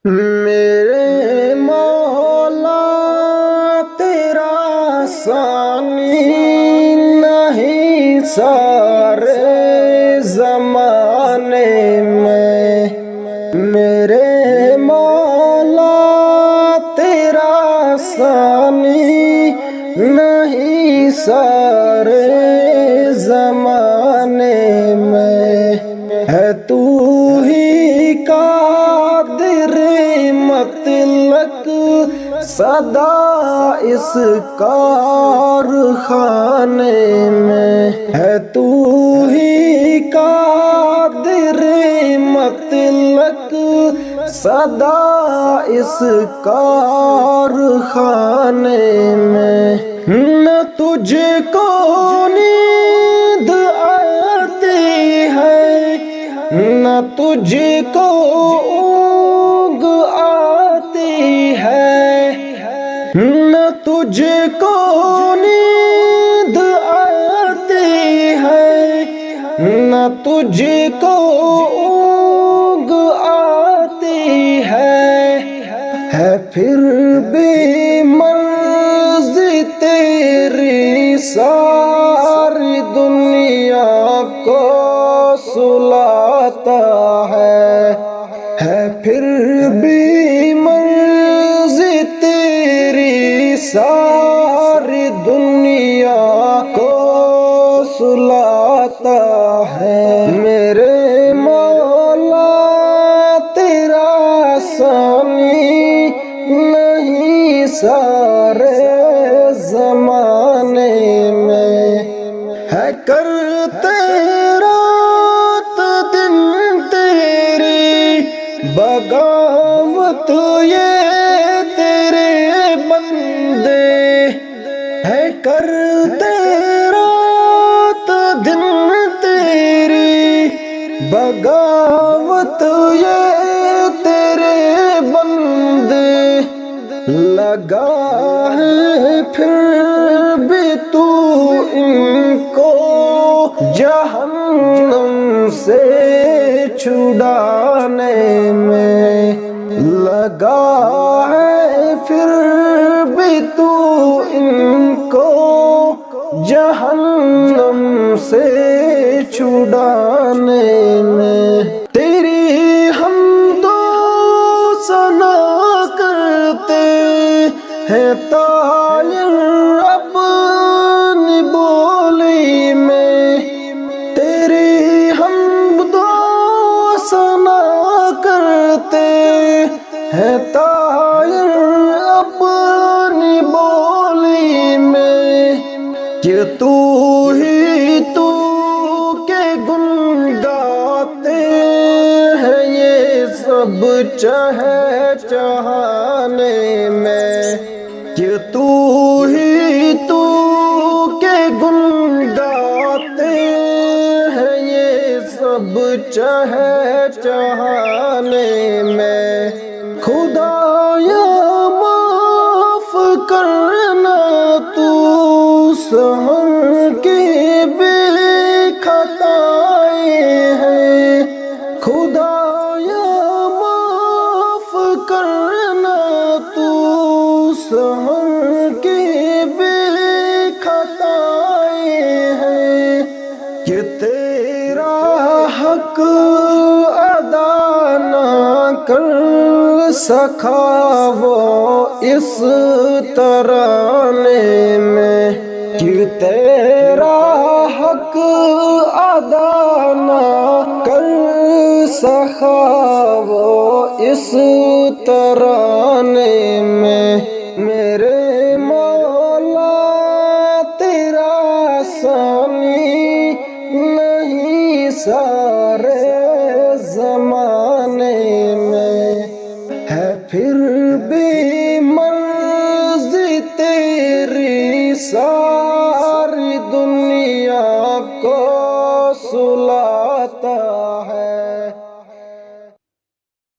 میرے مولا تیرا ثانی نہیں سارے زمانے میں، میرے مولا تیرا ثانی نہیں سارے زمانے میں، ہے تو ہی قادر مطلق صدا اس کارخانے میں، ہے تو ہی قادر مطلق صدا اس کارخانے میں، نہ تجھ کو نیند آتی ہے نہ تجھ کو اونگ آتی ہے، نہ تجھ کو نیند آتی ہے، نہ تجھ کو اونگ آتی ہے پھر بھی مرضی تیری ساری دنیا کو سلاتا ہے پھر بھی مرضی تیری ساری دنیا کو سلاتا ہے، میرے مولا تیرا ثانی نہیں سارے زمانے میں، ہے کرتے رات دن تیری بغاوت یہ تیرے بندے، ہے کرتے رات دن تیری بغاوت یہ تیرے بندے، لگا ہے پھر بھی تو ان کو جہنم سے چھڑانے میں، لگا ہے پھر بھی تو ان کو جہنم سے چھڑانے میں، تیری حمد و ثنا کرتے ہیں طائر اپنی بولی میں، تیری حمد و ثنا کرتے ہیں طائر اپنی بولی میں، کہ تو ہی تو کے گن گاتے ہیں یہ سب چہچہانے میں، کہ تو ہی تو کے گن گاتے ہیں یہ سب چہچہانے میں، خدایا معاف کرنا تو سحر کی بھی خطائیں ہیں، خدایا معاف کرنا تو سحر کی بھی خطائیں ہیں، کہ تیرا حق ادا نہ کر سکا وہ اس ترانے میں، کہ تیرا حق ادا نہ کر سکا وہ اس ترانے میں، میرے مولا تیرا ثانی نہیں سارے زمانے میں، ہے پھر بھی مرضی تیری ساری